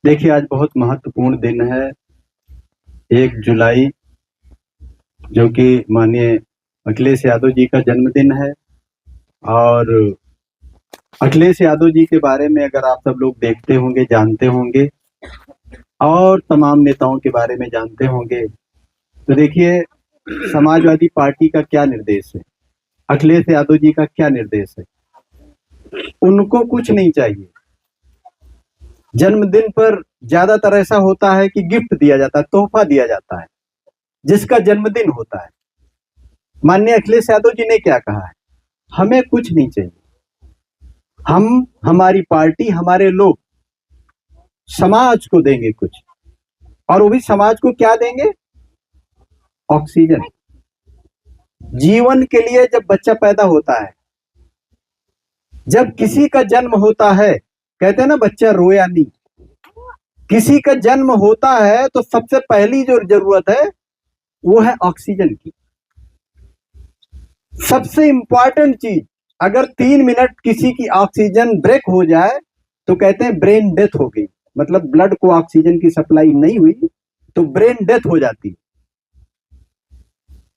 देखिए, आज बहुत महत्वपूर्ण दिन है, 1 जुलाई, जो कि माननीय अखिलेश यादव जी का जन्मदिन है। और अखिलेश यादव जी के बारे में अगर आप सब लोग देखते होंगे, जानते होंगे और तमाम नेताओं के बारे में जानते होंगे, तो देखिए समाजवादी पार्टी का क्या निर्देश है, अखिलेश यादव जी का क्या निर्देश है। उनको कुछ नहीं चाहिए। जन्मदिन पर ज्यादातर ऐसा होता है कि गिफ्ट दिया जाता है, तोहफा दिया जाता है जिसका जन्मदिन होता है। माननीय अखिलेश यादव जी ने क्या कहा है, हमें कुछ नहीं चाहिए, हम, हमारी पार्टी, हमारे लोग समाज को देंगे कुछ। और वो भी समाज को क्या देंगे? ऑक्सीजन। जीवन के लिए जब बच्चा पैदा होता है, जब किसी का जन्म होता है, कहते हैं ना बच्चा रोया नहीं, किसी का जन्म होता है तो सबसे पहली जो जरूरत है वो है ऑक्सीजन की। सबसे इंपॉर्टेंट चीज, अगर 3 मिनट किसी की ऑक्सीजन ब्रेक हो जाए तो कहते हैं ब्रेन डेथ हो गई, मतलब ब्लड को ऑक्सीजन की सप्लाई नहीं हुई तो ब्रेन डेथ हो जाती है।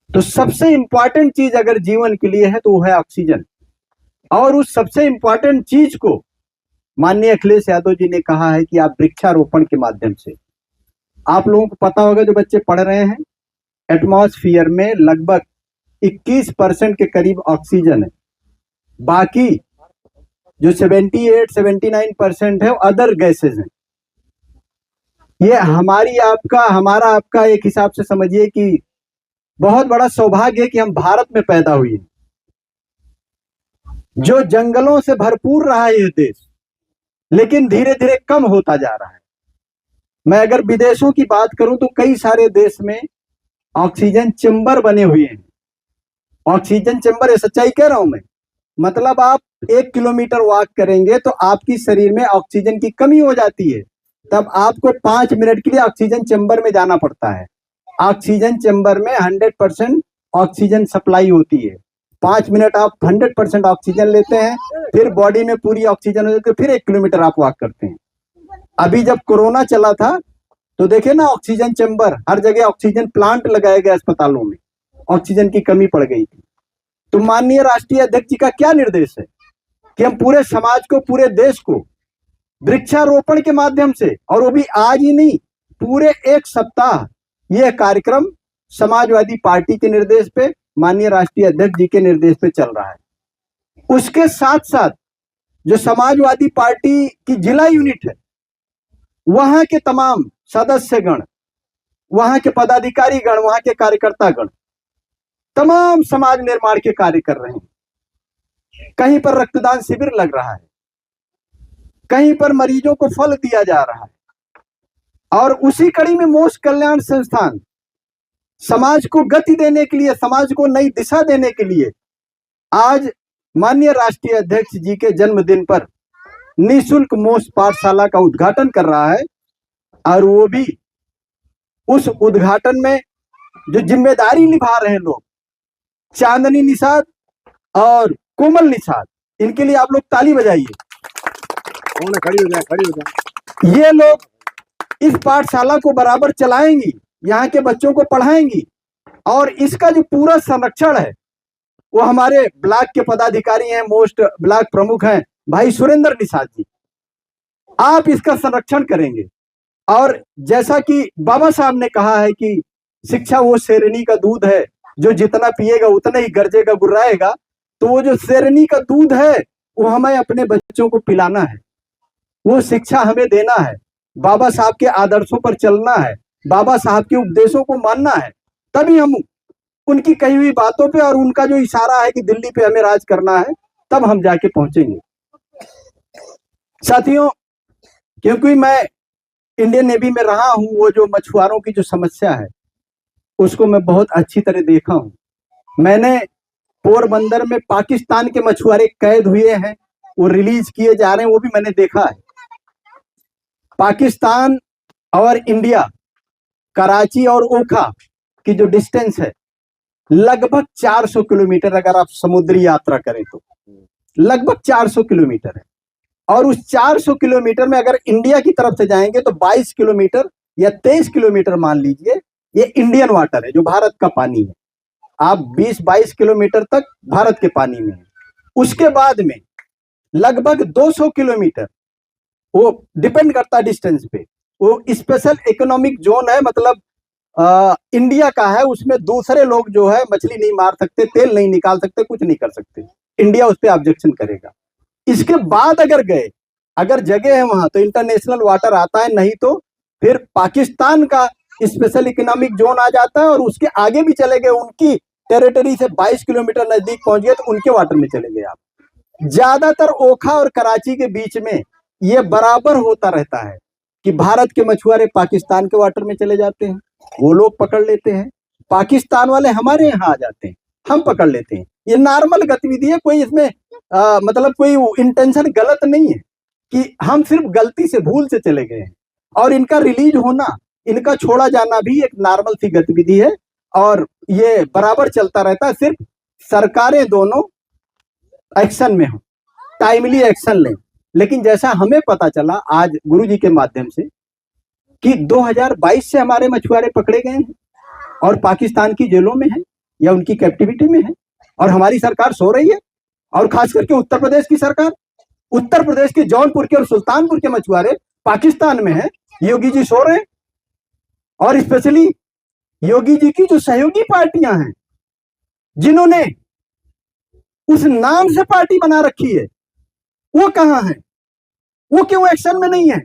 तो सबसे इंपॉर्टेंट चीज अगर जीवन के लिए है तो वो है ऑक्सीजन। और उस सबसे इंपॉर्टेंट चीज को माननीय अखिलेश यादव जी ने कहा है कि आप वृक्षारोपण के माध्यम से, आप लोगों को पता होगा जो बच्चे पढ़ रहे हैं, एटमॉस्फेयर में लगभग 21% के करीब ऑक्सीजन है, बाकी जो 78-79% है अदर गैसेज हैं। ये हमारा आपका एक हिसाब से समझिए कि बहुत बड़ा सौभाग्य है कि हम भारत में पैदा हुए हैं, जो जंगलों से भरपूर रहा है ये देश, लेकिन धीरे धीरे कम होता जा रहा है। मैं अगर विदेशों की बात करूं तो कई सारे देश में ऑक्सीजन चेंबर बने हुए हैं। ऑक्सीजन चेंबर, ये सच्चाई कह रहा हूं मैं, मतलब आप 1 किलोमीटर वॉक करेंगे तो आपकी शरीर में ऑक्सीजन की कमी हो जाती है, तब आपको 5 मिनट के लिए ऑक्सीजन चेंबर में जाना पड़ता है। ऑक्सीजन चेंबर में 100% ऑक्सीजन सप्लाई होती है। 5 मिनट आप 100% ऑक्सीजन लेते हैं, फिर बॉडी में पूरी ऑक्सीजन हो जाती है, फिर 1 किलोमीटर आप वॉक करते हैं। अभी जब कोरोना चला था तो देखे ना, ऑक्सीजन चेंबर, हर जगह ऑक्सीजन प्लांट लगाए गए अस्पतालों में, ऑक्सीजन की कमी पड़ गई थी। तो माननीय राष्ट्रीय अध्यक्ष जी का क्या निर्देश है कि हम पूरे समाज को, पूरे देश को वृक्षारोपण के माध्यम से, और वो भी आज ही नहीं, पूरे 1 सप्ताह यह कार्यक्रम समाजवादी पार्टी के निर्देश पे, माननीय राष्ट्रीय अध्यक्ष जी के निर्देश पे चल रहा है। उसके साथ साथ जो समाजवादी पार्टी की जिला यूनिट है, वहां के तमाम सदस्यगण, वहां के पदाधिकारी गण, वहां के कार्यकर्ता गण तमाम समाज निर्माण के कार्य कर रहे हैं। कहीं पर रक्तदान शिविर लग रहा है, कहीं पर मरीजों को फल दिया जा रहा है, और उसी कड़ी में मोक्ष कल्याण संस्थान समाज को गति देने के लिए, समाज को नई दिशा देने के लिए आज माननीय राष्ट्रीय अध्यक्ष जी के जन्मदिन पर निःशुल्क मोक्ष पाठशाला का उद्घाटन कर रहा है। और वो भी उस उद्घाटन में जो जिम्मेदारी निभा रहे हैं लोग, चांदनी निषाद और कोमल निषाद, इनके लिए आप लोग ताली बजाइए। खड़ी हो जाए। ये लोग इस पाठशाला को बराबर चलाएंगी, यहाँ के बच्चों को पढ़ाएंगी, और इसका जो पूरा संरक्षण है वो हमारे ब्लॉक के पदाधिकारी हैं, मोस्ट ब्लॉक प्रमुख हैं भाई सुरेंद्र निषाद जी, आप इसका संरक्षण करेंगे। और जैसा कि बाबा साहब ने कहा है कि शिक्षा वो शेरनी का दूध है, जो जितना पिएगा उतना ही गरजेगा, गुर्राएगा, तो वो जो शेरनी का दूध है वो हमें अपने बच्चों को पिलाना है, वो शिक्षा हमें देना है, बाबा साहब के आदर्शों पर चलना है, बाबा साहब के उपदेशों को मानना है, तभी हम उनकी कही हुई बातों पे, और उनका जो इशारा है कि दिल्ली पे हमें राज करना है, तब हम जाके पहुंचेंगे। साथियों, क्योंकि मैं इंडियन नेवी में रहा हूं, वो जो मछुआरों की जो समस्या है उसको मैं बहुत अच्छी तरह देखा हूं। मैंने पोरबंदर में पाकिस्तान के मछुआरे कैद हुए हैं, वो रिलीज किए जा रहे हैं, वो भी मैंने देखा है। पाकिस्तान और इंडिया, कराची और ओखा की जो डिस्टेंस है लगभग 400 किलोमीटर, अगर आप समुद्री यात्रा करें तो लगभग 400 किलोमीटर है। और उस 400 किलोमीटर में अगर इंडिया की तरफ से जाएंगे तो 22 किलोमीटर या 23 किलोमीटर मान लीजिए, ये इंडियन वाटर है जो भारत का पानी है। आप 20-22 किलोमीटर तक भारत के पानी में है। उसके बाद में लगभग 200 किलोमीटर, वो डिपेंड करता है डिस्टेंस पे, वो स्पेशल इकोनॉमिक जोन है, मतलब इंडिया का है। उसमें दूसरे लोग जो है मछली नहीं मार सकते, तेल नहीं निकाल सकते, कुछ नहीं कर सकते। इंडिया उस पर ऑब्जेक्शन करेगा। इसके बाद अगर गए, अगर जगह है वहां तो इंटरनेशनल वाटर आता है, नहीं तो फिर पाकिस्तान का स्पेशल इकोनॉमिक जोन आ जाता है। और उसके आगे भी चले गए, उनकी टेरिटरी से 22 किलोमीटर नजदीक पहुंच गए तो उनके वाटर में चले गए आप। ज्यादातर ओखा और कराची के बीच में ये बराबर होता रहता है कि भारत के मछुआरे पाकिस्तान के वाटर में चले जाते हैं, वो लोग पकड़ लेते हैं, पाकिस्तान वाले हमारे यहाँ आ जाते हैं, हम पकड़ लेते हैं। ये नॉर्मल गतिविधि है, कोई इसमें मतलब कोई इंटेंशन गलत नहीं है कि हम सिर्फ गलती से भूल से चले गए हैं। और इनका रिलीज होना, इनका छोड़ा जाना भी एक नॉर्मल सी गतिविधि है और ये बराबर चलता रहता है। सिर्फ सरकारें दोनों एक्शन में हो, टाइमली एक्शन लें। लेकिन जैसा हमें पता चला आज गुरुजी के माध्यम से कि 2022 से हमारे मछुआरे पकड़े गए हैं और पाकिस्तान की जेलों में हैं या उनकी कैप्टिविटी में है, और हमारी सरकार सो रही है। और खास करके उत्तर प्रदेश की सरकार, उत्तर प्रदेश के जौनपुर के और सुल्तानपुर के मछुआरे पाकिस्तान में हैं, योगी जी सो रहे हैं। और स्पेशली योगी जी की जो सहयोगी पार्टियां हैं, जिन्होंने उस नाम से पार्टी बना रखी है, वो कहां है? वो क्यों एक्शन में नहीं है?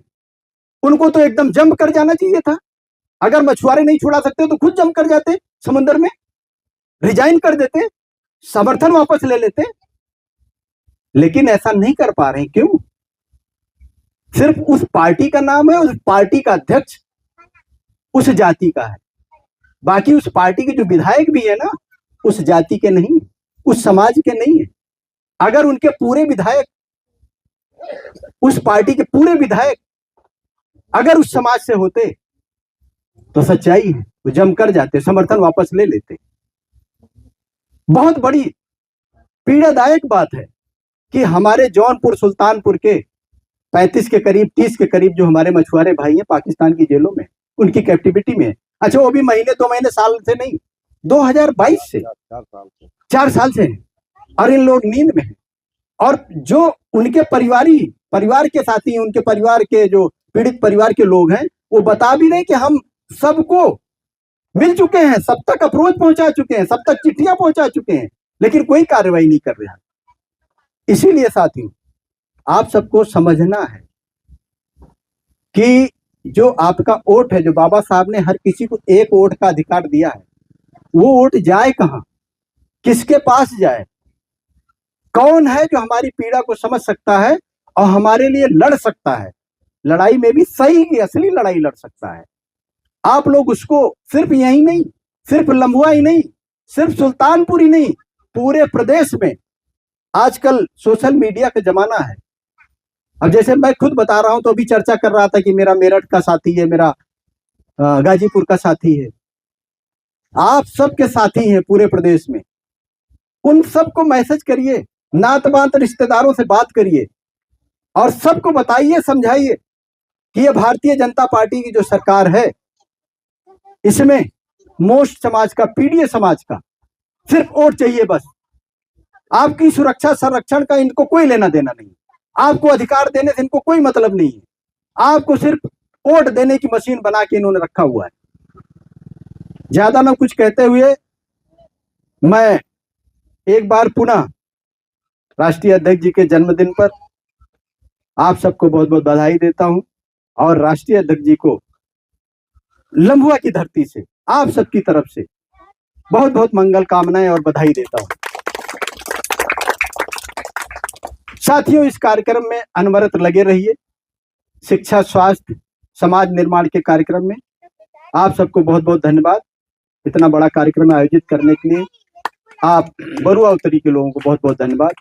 उनको तो एकदम जंप कर जाना चाहिए था। अगर मछुआरे नहीं छुड़ा सकते तो खुद जंप कर जाते समुद्र में, रिजाइन कर देते, समर्थन वापस ले लेते। लेकिन ऐसा नहीं कर पा रहे। क्यों? सिर्फ उस पार्टी का नाम है, उस पार्टी का अध्यक्ष उस जाति का है, बाकी उस पार्टी के जो विधायक भी है ना, उस जाति के नहीं, उस समाज के नहीं है। अगर उनके पूरे विधायक, उस पार्टी के पूरे विधायक अगर उस समाज से होते तो सच्चाई है वो जम कर जाते, समर्थन वापस ले लेते। बहुत बड़ी पीड़ादायक बात है कि हमारे जौनपुर सुल्तानपुर के 35 के करीब 30 के करीब जो हमारे मछुआरे भाई हैं पाकिस्तान की जेलों में, उनकी कैप्टिविटी में। अच्छा, वो भी महीने 2 महीने साल से नहीं, 2022 से 4 साल से है, और इन लोग नींद में हैं। और जो उनके परिवार के साथी हैं, उनके परिवार के जो पीड़ित परिवार के लोग हैं, वो बता भी रहे कि हम सबको मिल चुके हैं, सब तक अप्रोच पहुंचा चुके हैं, सब तक चिट्ठियां पहुंचा चुके हैं, लेकिन कोई कार्रवाई नहीं कर रहा। इसीलिए साथियों, आप सबको समझना है कि जो आपका वोट है, जो बाबा साहब ने हर किसी को एक वोट का अधिकार दिया है, वो वोट जाए कहां, किसके पास जाए? कौन है जो हमारी पीड़ा को समझ सकता है और हमारे लिए लड़ सकता है? लड़ाई में भी सही की असली लड़ाई लड़ सकता है। आप लोग उसको सिर्फ यही नहीं, सिर्फ लम्बुआ ही नहीं, सिर्फ सुल्तानपुर ही नहीं, पूरे प्रदेश में आजकल सोशल मीडिया का जमाना है। अब जैसे मैं खुद बता रहा हूं तो अभी चर्चा कर रहा था कि मेरा मेरठ का साथी है, मेरा गाजीपुर का साथी है, आप सबके साथी हैं पूरे प्रदेश में। उन सबको मैसेज करिए, नात बात रिश्तेदारों से बात करिए और सबको बताइए, समझाइए कि ये भारतीय जनता पार्टी की जो सरकार है, इसमें मोस्ट समाज का, पीड़ित समाज का सिर्फ वोट चाहिए बस। आपकी सुरक्षा संरक्षण का इनको कोई लेना देना नहीं, आपको अधिकार देने से इनको कोई मतलब नहीं है। आपको सिर्फ वोट देने की मशीन बना के इन्होंने रखा हुआ है। ज्यादा ना कुछ कहते हुए मैं एक बार पुनः राष्ट्रीय अध्यक्ष जी के जन्मदिन पर आप सबको बहुत बहुत बधाई देता हूं और राष्ट्रीय अध्यक्ष जी को लम्बुआ की धरती से, आप सबकी तरफ से बहुत बहुत मंगल कामनाएं और बधाई देता हूं। साथियों, इस कार्यक्रम में अनवरत लगे रहिए। शिक्षा, स्वास्थ्य, समाज निर्माण के कार्यक्रम में आप सबको बहुत बहुत धन्यवाद। इतना बड़ा कार्यक्रम आयोजित करने के लिए आप बरुआ उत्तरी के लोगों को बहुत बहुत धन्यवाद।